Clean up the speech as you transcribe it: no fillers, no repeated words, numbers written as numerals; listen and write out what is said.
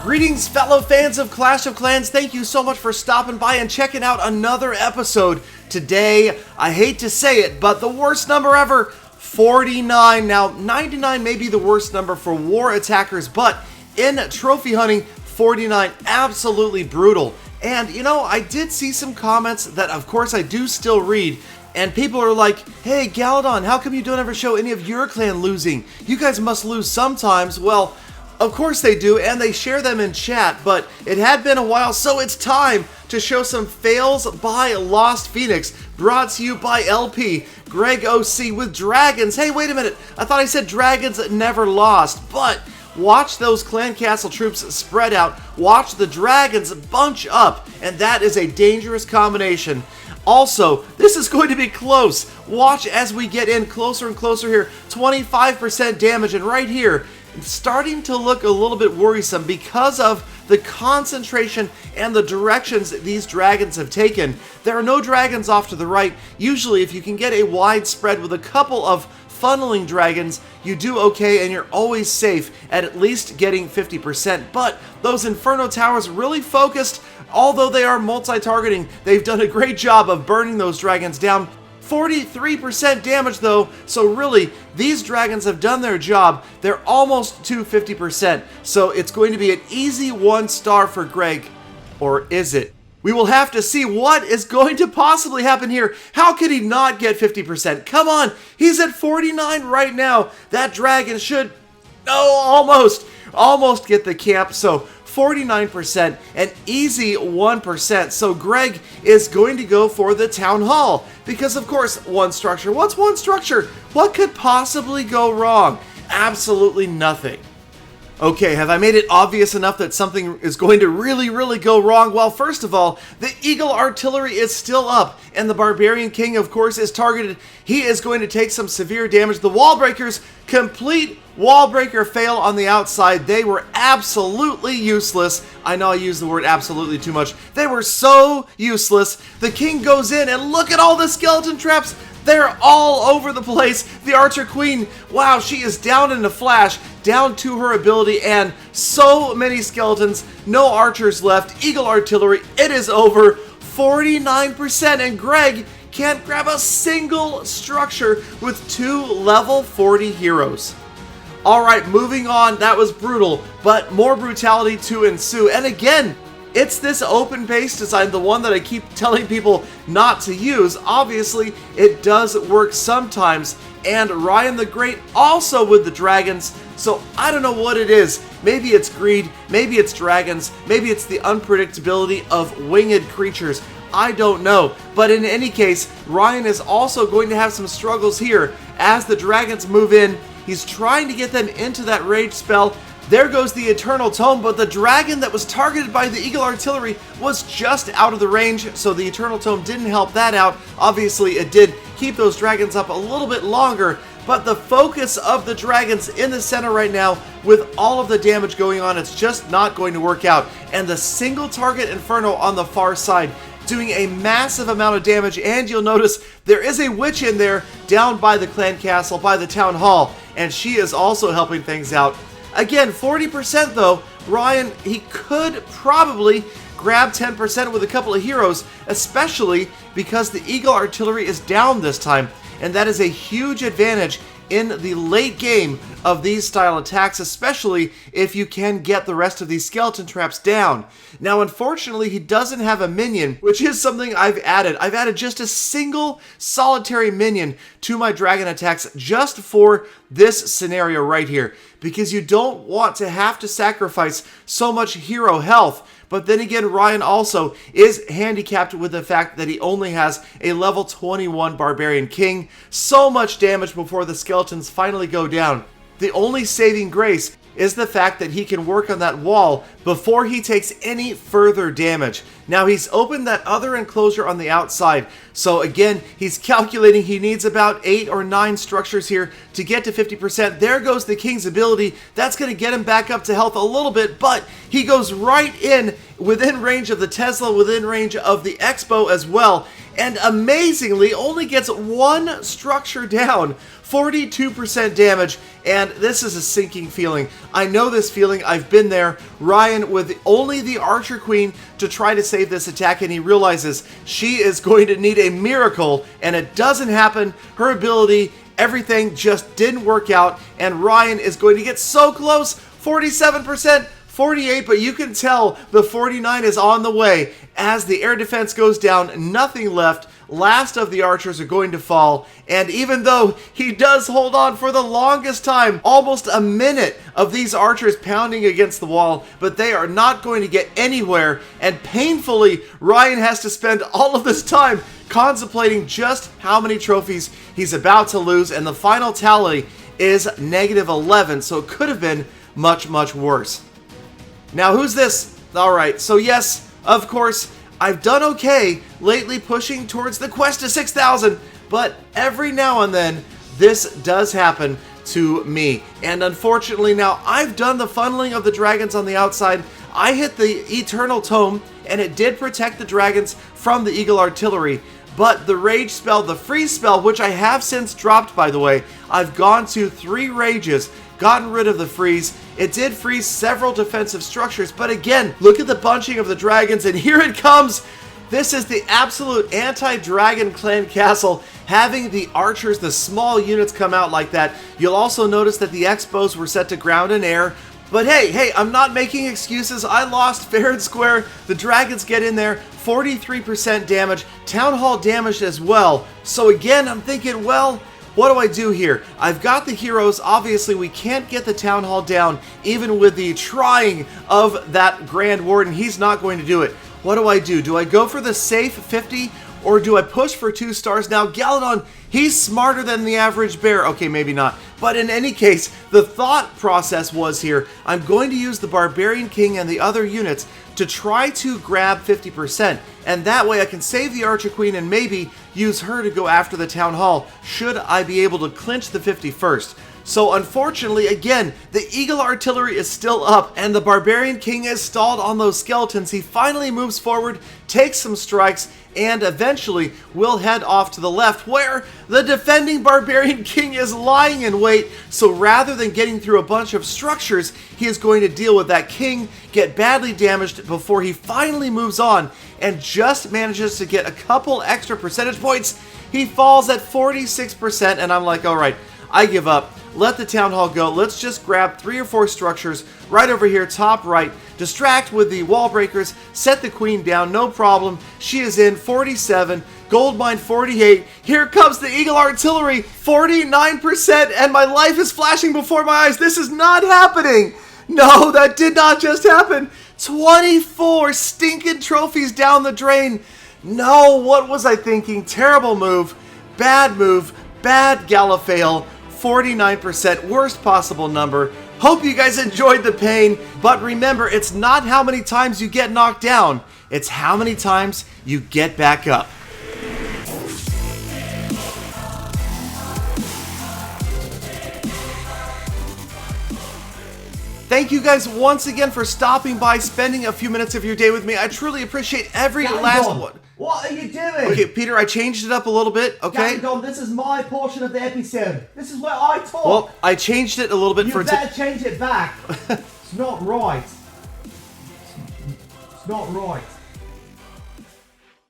Greetings, fellow fans of Clash of Clans. Thank you so much for stopping by and checking out another episode. Today, I hate to say it, but the worst number ever, 49. Now, 99 may be the worst number for war attackers, but in trophy hunting, 49, absolutely brutal. And, you know, I did see some comments that, of course, I do still read, and people are like, hey, Galadon, how come you don't ever show any of your clan losing? You guys must lose sometimes. Well, of course they do, and they share them in chat, but it had been a while, so it's time to show some fails by Lost Phoenix, brought to you by LP, Greg OC with Dragons. Hey, wait a minute, I thought I said Dragons never lost, but watch those clan castle troops spread out, watch the Dragons bunch up, and that is a dangerous combination. Also, this is going to be close. Watch as we get in closer and closer here, 25% damage, and right here, it's starting to look a little bit worrisome because of the concentration and the directions these dragons have taken. There are no dragons off to the right. Usually, if you can get a wide spread with a couple of funneling dragons, you do okay and you're always safe at least getting 50%. But those Inferno Towers really focused, although they are multi-targeting, they've done a great job of burning those dragons down. 43% damage though, so really, these dragons have done their job. They're almost to 50%, so it's going to be an easy 1 star for Greg. Or is it? We will have to see what is going to possibly happen here. How could he not get 50%? Come on, he's at 49 right now. That dragon should, almost get the camp, so 49%, an easy 1%. So Greg is going to go for the Town Hall because, of course, one structure. What's one structure? What could possibly go wrong? Absolutely nothing. Okay, have I made it obvious enough that something is going to really go wrong? Well, first of all, the Eagle Artillery is still up, and the Barbarian King, of course, is targeted. He is going to take some severe damage. The Wall Breakers, complete wall breaker fail on the outside. They were absolutely useless. I know I use the word absolutely too much. They were so useless. The King goes in, and look at all the skeleton traps. They're all over the place. The Archer Queen, wow, she is down in a flash, down to her ability, and so many skeletons, no archers left. Eagle Artillery, it is over, 49%, and Greg can't grab a single structure with 2 level 40 heroes. Alright, moving on, that was brutal, but more brutality to ensue, and again, it's this open base design, the one that I keep telling people not to use. Obviously, it does work sometimes, and Ryan the Great also with the dragons, so I don't know what it is. Maybe it's greed, maybe it's dragons, maybe it's the unpredictability of winged creatures. I don't know, but in any case, Ryan is also going to have some struggles here as the dragons move in. He's trying to get them into that rage spell. There goes the Eternal Tome, but the dragon that was targeted by the Eagle Artillery was just out of the range, so the Eternal Tome didn't help that out. Obviously, it did keep those dragons up a little bit longer, but the focus of the dragons in the center right now, with all of the damage going on, it's just not going to work out. And the single target Inferno on the far side, doing a massive amount of damage, and you'll notice there is a witch in there down by the clan castle, by the town hall, and she is also helping things out. Again, 40% though, Ryan, he could probably grab 10% with a couple of heroes, especially because the Eagle Artillery is down this time, and that is a huge advantage in the late game of these style attacks, especially if you can get the rest of these skeleton traps down. Now, unfortunately, he doesn't have a minion, which is something I've added. I've added just a single solitary minion to my dragon attacks just for this scenario right here, because you don't want to have to sacrifice so much hero health. But then again, Ryan also is handicapped with the fact that he only has a level 21 Barbarian King. So much damage before the skeletons finally go down. The only saving grace is the fact that he can work on that wall before he takes any further damage. Now, he's opened that other enclosure on the outside, so again, he's calculating he needs about 8 or 9 structures here to get to 50%. There goes the King's ability. That's going to get him back up to health a little bit, but he goes right in within range of the Tesla, within range of the Expo as well, and amazingly only gets one structure down. 42% damage, and this is a sinking feeling. I know this feeling, I've been there. Ryan with only the Archer Queen to try to save this attack, and he realizes she is going to need a miracle, and it doesn't happen. Her ability, everything just didn't work out, and Ryan is going to get so close. 47%, 48, but you can tell the 49 is on the way. As the air defense goes down, nothing left. Last of the archers are going to fall, and even though he does hold on for the longest time, almost a minute of these archers pounding against the wall, but they are not going to get anywhere, and painfully, Ryan has to spend all of this time contemplating just how many trophies he's about to lose, and the final tally is -11, so it could have been much, much worse. Now, who's this? Alright, so yes, of course, I've done okay lately pushing towards the quest to 6,000, but every now and then, this does happen to me. And unfortunately now, I've done the funneling of the dragons on the outside. I hit the Eternal Tome, and it did protect the dragons from the Eagle Artillery. But the rage spell, the freeze spell, which I have since dropped, by the way, I've gone to 3 rages, gotten rid of the freeze. It did freeze several defensive structures, but again, look at the bunching of the dragons, and here it comes. This is the absolute anti-Dragon Clan castle, having the archers, the small units come out like that. You'll also notice that the Expos were set to ground and air. But hey, I'm not making excuses. I lost fair and square. The dragons get in there, 43% damage, Town Hall damaged as well. So again, I'm thinking, well, what do I do here? I've got the heroes. Obviously, we can't get the Town Hall down, even with the trying of that Grand Warden. He's not going to do it. What do I do? Do I go for the safe 50, or do I push for 2 stars? Now, Galadon, he's smarter than the average bear. Okay, maybe not. But in any case, the thought process was here, I'm going to use the Barbarian King and the other units to try to grab 50%. And that way I can save the Archer Queen and maybe use her to go after the Town Hall, should I be able to clinch the 50 first. So unfortunately, again, the Eagle Artillery is still up, and the Barbarian King is stalled on those skeletons. He finally moves forward, takes some strikes, and eventually will head off to the left, where the defending Barbarian King is lying in wait. So rather than getting through a bunch of structures, he is going to deal with that king, get badly damaged before he finally moves on, and just manages to get a couple extra percentage points. He falls at 46%, and I'm like, alright, I give up. Let the Town Hall go. Let's just grab 3 or 4 structures right over here, top right, distract with the wall breakers, set the queen down, no problem. She is in 47, gold mine 48. Here comes the Eagle Artillery, 49%, and my life is flashing before my eyes. This is not happening. No, that did not just happen. 24 stinking trophies down the drain. No, what was I thinking? Terrible move, bad Galafail. 49%, worst possible number. Hope you guys enjoyed the pain, but remember, it's not how many times you get knocked down, it's how many times you get back up. Thank you guys once again for stopping by, spending a few minutes of your day with me. I truly appreciate every last one. What are you doing? Okay, Peter, I changed it up a little bit, okay? Galadon, this is my portion of the episode. This is where I talk. Well, I changed it a little bit you better change it back. It's not right. It's not right.